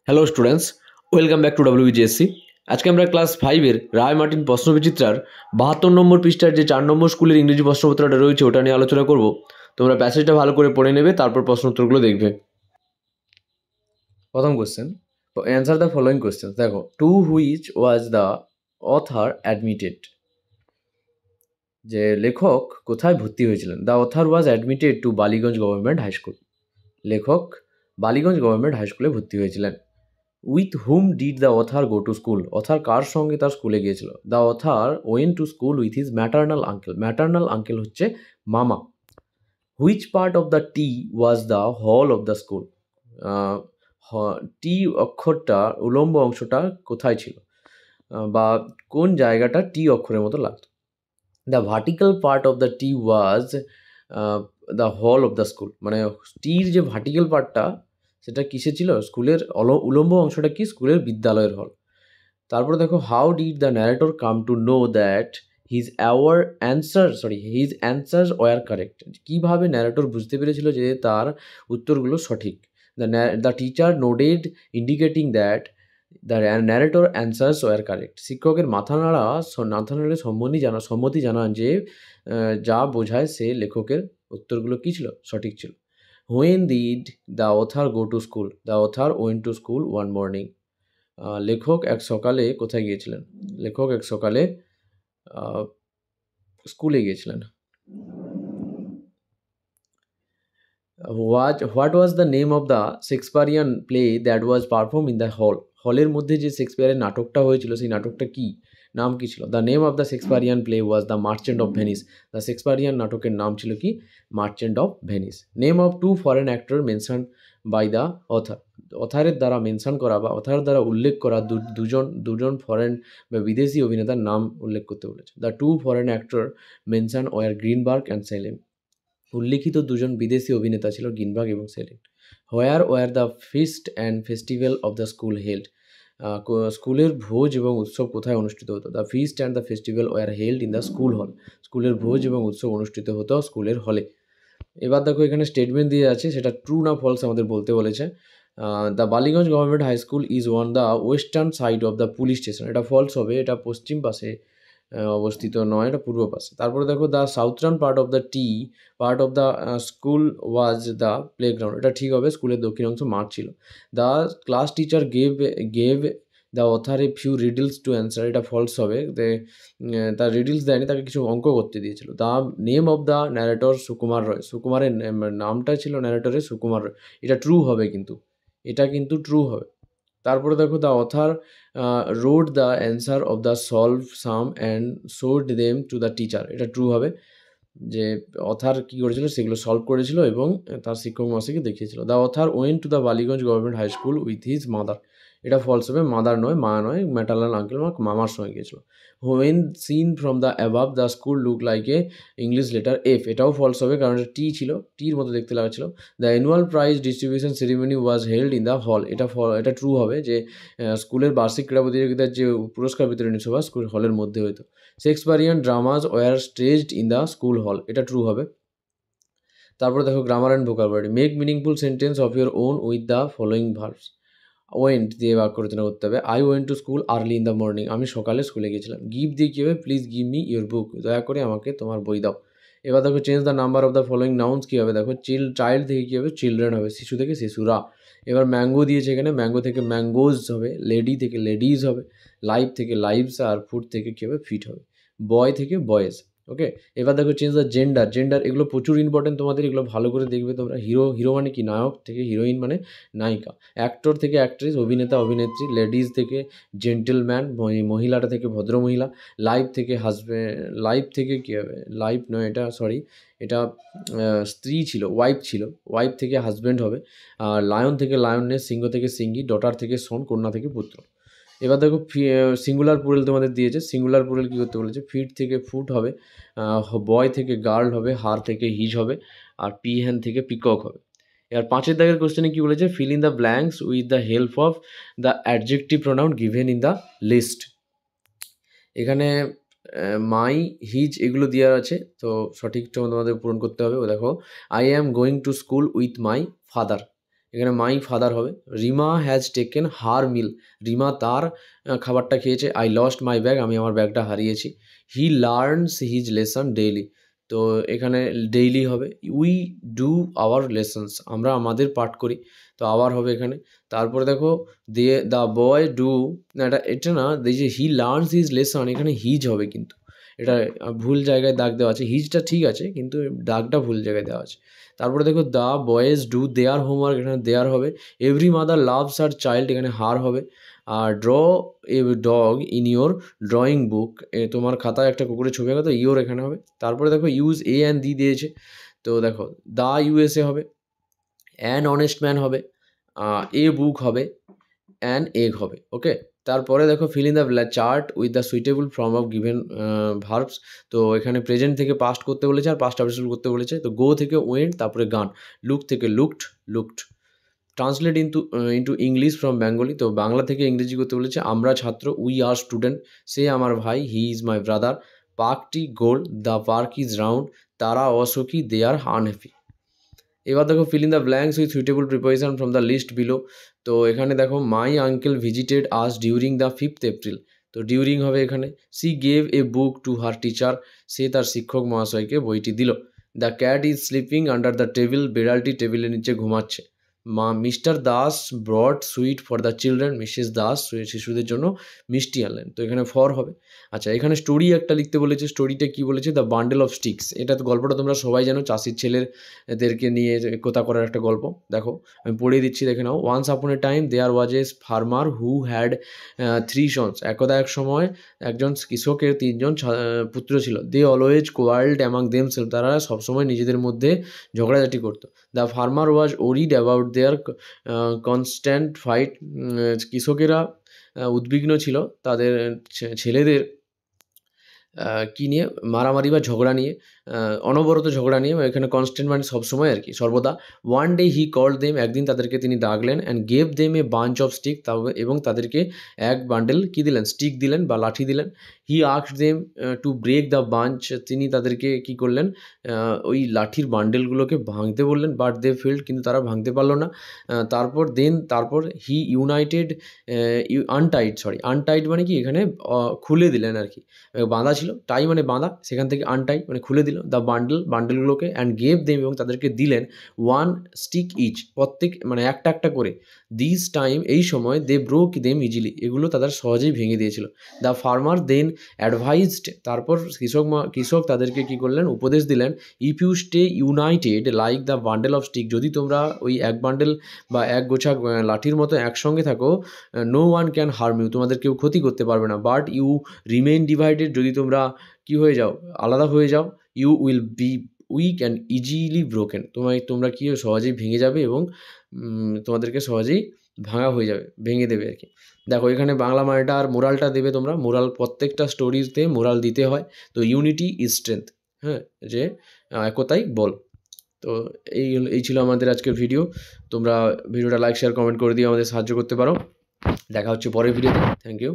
Hello students, welcome back to WBGSC। আজকে আমরা class 5-এর রায় Martin প্রশ্নবিচিত্রার 72 নম্বর পৃষ্ঠার যে 4 নম্বর স্কুলের ইংরেজি প্রশ্নপত্রটা রয়েছে ওটা নিয়ে আলোচনা করব। তোমরা প্যাসেজটা ভালো করে পড়ে নেবে, তারপর প্রশ্ন উত্তরগুলো দেখবে। প্রথম question, answer the following question. দেখো, to which was the author admitted, যে লেখক কোথায় ভর্তি হয়েছিলেন। The author was admitted to Ballygunge government high school. লেখক বালিগঞ্জ গভর্নমেন্ট হাই স্কুলে ভর্তি হয়েছিলেন। With whom did the author go to school, author কার সঙ্গে তার স্কুলে গিয়েছিল। The author went to school with his maternal uncle, maternal uncle হচ্ছে মামা। Which part of the T was the hall of the school, T অক্ষরটা উলম্ব অংশটা কোথায় ছিল, বা কোন জায়গাটা টি অক্ষরের মতো লাগতো। The vertical part of the T was the hall of the school, মানে টির যে ভার্টিক্যাল পার্টটা সেটা কিসে ছিল, স্কুলের। উলম্ব অংশটা কি, স্কুলের বিদ্যালয়ের হল। তারপরে দেখো, how did the narrator come to know that his answers were correct, কীভাবে ন্যারেটর বুঝতে পেরেছিল যে তার উত্তরগুলো সঠিক। The teacher nodded indicating that the narrator answers were correct, শিক্ষকের মাথা নাড়ে সম্মতি জানান যে যা বোঝায় সে লেখকের উত্তরগুলো কী ছিল, সঠিক ছিল। When did the author go to school, the author went to school one morning, লেখক এক সকালে কোথায় গিয়েছিলেন, লেখক এক সকালে স্কুলে গিয়েছিলেন। What was the name of the Shakespearean play that was perform in the হল, হলের মধ্যে যে শেক্সপিয়ারের নাটকটা হয়েছিল সেই নাটকটা কি, নাম কি ছিল। The name of the Shakespearean play was the merchant of Venice, the Shakespearean নাটকের নাম ছিল কি, merchant of Venice. Name of two foreign actor mention by the author, অথারের দ্বারা মেনশন করা বা অথার দ্বারা উল্লেখ করা দুজন ফরেন বা বিদেশি অভিনেতার নাম উল্লেখ করতে বলেছে। The two foreign actor mention were Greenberg and Selim, উল্লিখিত দুজন বিদেশি অভিনেতা ছিল গ্রিনবার্গ এবং Selin. Where were the feast and festival of the school held, স্কুলের ভোজ এবং উৎসব কোথায় অনুষ্ঠিত হতো। The feast and the festival were held in the school hall, স্কুলের ভোজ এবং উৎসব অনুষ্ঠিত হতো স্কুলের হলে। এবার দেখো, এখানে স্টেটমেন্ট দিয়ে আছে, সেটা ট্রু না ফলস আমাদের বলতে বলেছে। The Ballygunge government high school is on the western side of the police station, এটা ফলস হবে, এটা পশ্চিম পাশে অবস্থিত নয়, এটা পূর্ব পাশে। তারপরে দেখো, the southern part of the school was the playground, এটা ঠিক হবে, স্কুলের দক্ষিণ অংশ মাঠ ছিল। The class teacher gave the author a few riddles to answer, এটা ফলস হবে, তার রিডলস দেয়নি, তাকে কিছু অঙ্ক করতে দিয়েছিল। The name of the narrator Sukumar Roy, সুকুমারের নামটা ছিল ন্যারেটরের সুকুমার রয়, এটা ট্রু হবে, এটা কিন্তু ট্রু হবে। তারপরে দেখো, the author wrote the answer of the solve some and showed them to the teacher, এটা ট্রু হবে, যে অথার কী করেছিল সেগুলো সলভ করেছিল এবং তার শিক্ষক মহাশয়কে দেখিয়েছিল। The author went to the Ballygunge government high school with his mother, এটা ফলস হবে, মাদার নয়, মা নয়, ম্যাটার্নাল আঙ্কেল মামার সঙ্গে গিয়েছিল। When seen from the above the school look like a English letter F, এটাও ফলস হবে, কারণ এটা টি ছিল, টির মতো দেখতে লাগাচ্ছিল। The annual prize distribution ceremony was held in the hall, এটা ট্রু হবে, যে স্কুলের বার্ষিক ক্রীড়া প্রতিযোগিতার যে পুরস্কার বিতরণী সভা স্কুল হলের মধ্যে হতো। Shakespearean dramas were staged in the school hall, এটা ট্রু হবে। তারপরে দেখো, grammar and vocabulary, make meaningful sentence of your own with the following verbs. Went দিয়ে বাক্য রচনা করতে হবে। I went to school early in the morning, আমি সকালে স্কুলে গিয়েছিলাম। গিভ দিয়ে কী হবে, please give me your book, দয়া করে আমাকে তোমার বই দাও। এবার দেখো, change the number of the following nouns কী হবে, দেখো চাইল্ড থেকে কী হবে, চিলড্রেন হবে, শিশু থেকে শিশুরা। এবার ম্যাঙ্গো দিয়েছে এখানে, ম্যাঙ্গো থেকে ম্যাঙ্গোজ হবে, লেডি থেকে লেডিজ হবে, লাইফ থেকে লাইভস, আর ফুড থেকে কী হবে, ফিট হবে, বয় থেকে বয়েজ। ওকে, এবার দেখো, চেঞ্জ দ্য জেন্ডার, এগুলো প্রচুর ইম্পর্টেন্ট তোমাদের, এগুলো ভালো করে দেখবে তোমরা। হিরো মানে কি, নায়ক থেকে হিরোইন মানে নায়িকা, অ্যাক্টর থেকে অ্যাক্ট্রেস, অভিনেতা অভিনেত্রী, লেডিজ থেকে জেন্টেলম্যান, মহিলাটা থেকে ভদ্রমহিলা, লাইফ থেকে কী হবে, লাইফ নয় এটা, সরি, এটা স্ত্রী ছিল, ওয়াইফ থেকে হাজব্যান্ড হবে। আর লায়ন থেকে লায়নেস, সিংহ থেকে সিংহী, ডটার থেকে সন, কন্যা থেকে পুত্র। এবার দেখো, সিঙ্গুলার প্লুরাল তোমাদের দিয়েছে, সিঙ্গুলার প্লুরাল কী করতে বলেছে, ফিট থেকে ফুট হবে, বয় থেকে গার্ল হবে, হার থেকে হিজ হবে, আর পিহ্যান থেকে পিকক হবে। এবার 5 দাগের কোশ্চেনে কী বলেছে, fill in the blanks with the help of the adjective pronoun given in the list. এখানে মাই, হিজ এগুলো দেওয়া আছে, তো সঠিকটা তোমাদের পূরণ করতে হবে। ও দেখো, I am going to school with my father, এখানে মাই ফাদার হবে। রিমা হ্যাজ টেকেন হার মিল, রিমা তার খাবারটা খেয়েছে। আই লস্ট মাই ব্যাগ, আমি আমার ব্যাগটা হারিয়েছি। He learns his lesson daily, তো এখানে ডেইলি হবে। উই ডু আওয়ার লেসন্স, আমরা আমাদের পাঠ করি, তো আওয়ার হবে এখানে। তারপরে দেখো দ্য বয় ডু, না এটা না, এই যে হি লার্নস হিজ লেসন, এখানে হিজ হবে কিন্তু, এটা ভুল জায়গায় দাগ দেওয়া আছে। হিজটা ঠিক আছে কিন্তু দাগটা ভুল জায়গায় দেওয়া আছে। তারপরে দেখো the boys do their homework, এখানে দেয়ার হবে। Every mother loves her child, এখানে হার হবে। আর draw a dog in your drawing book, তোমার খাতায় একটা কুকুরের ছবি আঁকা, তো ইয়োর এখানে হবে। তারপরে দেখো ইউজ এ অ্যান্ড দি দিয়েছে, তো দেখো দ্য ইউএসএ হবে, অ্যান অনেস্ট ম্যান হবে, এ বুক হবে, অ্যান এগ হবে। ওকে, তারপরে দেখো fill in the chart with the suitable form of given verbs, তো এখানে প্রেজেন্ট থেকে পাস্ট করতে বলেছে আর পাস্ট পার্টিসিপল করতে বলেছে। তো গো থেকে ওয়েন্ট, তারপরে গান। লুক থেকে looked, looked. Translate into English from Bengali, তো বাংলা থেকে ইংরেজি করতে বলেছে। আমরা ছাত্র, উই আর স্টুডেন্ট। সে আমার ভাই, হি ইজ মাই ব্রাদার। পার্কটি গোল, দ্য পার্ক ইজ রাউন্ড। তারা অসুখী, দে আর আনহ্যাপি। এবার দেখো fill in the blanks with suitable preposition from the list below, তো এখানে দেখো my uncle visited us during the 5th April, তো ডিউরিং হবে এখানে। She gave a book to her teacher, সে তার শিক্ষক মহাশয়কে বইটি দিল। The cat is sleeping under the table, বেড়ালটি টেবিলের নিচে ঘুমাচ্ছে। Mister Das brought sweet for the children, Mrs Das শিশুদের জন্য মিষ্টি আনলেন, তো এখানে ফর হবে। আচ্ছা, এখানে স্টোরি একটা লিখতে বলেছে। স্টোরিটা কি বলেছে? দ্য বান্ডেল অফ স্টিক্স, এটা তো গল্পটা তোমরা সবাই জানো, চাষির ছেলেদেরকে নিয়ে একতা করার একটা গল্প। দেখো আমি পড়িয়ে দিচ্ছি, দেখে নাও। Once upon a time there was a farmer who had 3 sons, একদা এক সময় একজন কৃষকের 3জন পুত্র ছিল। They always quarrelled among themselves, তারা সবসময় নিজেদের মধ্যে ঝগড়াঝাটি করতো। The farmer was worried about their constant fight, কৃষকেরা উদ্বিগ্ন ছিল তাদের ছেলেদের কী নিয়ে, মারামারি বা ঝগড়া নিয়ে, অনবরত ঝগড়া নিয়ে, এখানে কনস্ট্যান্ট মানে সবসময় আর কি, সর্বদা। One day he called them, একদিন তাদেরকে তিনি ডাকলেন। And gave them a bunch of stick, এবং তাদেরকে এক বান্ডেল কী দিলেন, স্টিক দিলেন বা লাঠি দিলেন। He asked them to break the bunch, তিনি তাদেরকে কী করলেন, ওই লাঠির বান্ডেলগুলোকে ভাঙতে বললেন। বাট দে ফেল্ড, কিন্তু তারা ভাঙতে পারলো না। তারপর হি ইউনাইটেড আনটাইট মানে কি, এখানে খুলে দিলেন আর কি, বাঁধা ছিল, টাই মানে বাঁধা, সেখান থেকে আনটাই মানে খুলে দিল। দ্য বান্ডেলগুলোকে। অ্যান্ড গেভ দেম, এবং তাদেরকে দিলেন 1 স্টিক ইচ, প্রত্যেক মানে একটা একটা করে। দিস টাইম, এই সময়, দে ব্রোক দেম ইজিলি, এগুলো তাদের সহজেই ভেঙে দিয়েছিল। দ্য ফার্মার দেন অ্যাডভাইজড, তারপর কৃষক তাদেরকে কী করলেন, উপদেশ দিলেন। If you stay united like the bundle of stick, যদি তোমরা ওই এক বান্ডেল বা এক গোছা লাঠির মতো একসঙ্গে থাকো, no one can harm you, তোমাদের কেউ ক্ষতি করতে পারবে না। বাট ইউ রিমেইন ডিভাইডেড, যদি তোমরা কী হয়ে যাও, আলাদা হয়ে যাও, you will be weak and easily broken, তোমরা কী সহজেই ভেঙে যাবে এবং তোমাদেরকে সহজেই ভাঙা হয়ে যাবে, ভেঙে দেবে আর কি। দেখো এখানে বাংলা মানেটা আর মোরালটা দেবে তোমরা। মোরাল প্রত্যেকটা স্টোরিজতে মোরাল দিতে হয়। তো ইউনিটি ইজ স্ট্রেংথ, হ্যাঁ, যে একতাই বল। তো এই ছিল আমাদের আজকের ভিডিও। তোমরা ভিডিওটা লাইক শেয়ার কমেন্ট করে দিয়ে আমাদের সাহায্য করতে পারো। দেখা হচ্ছে পরের ভিডিওতে। Thank you.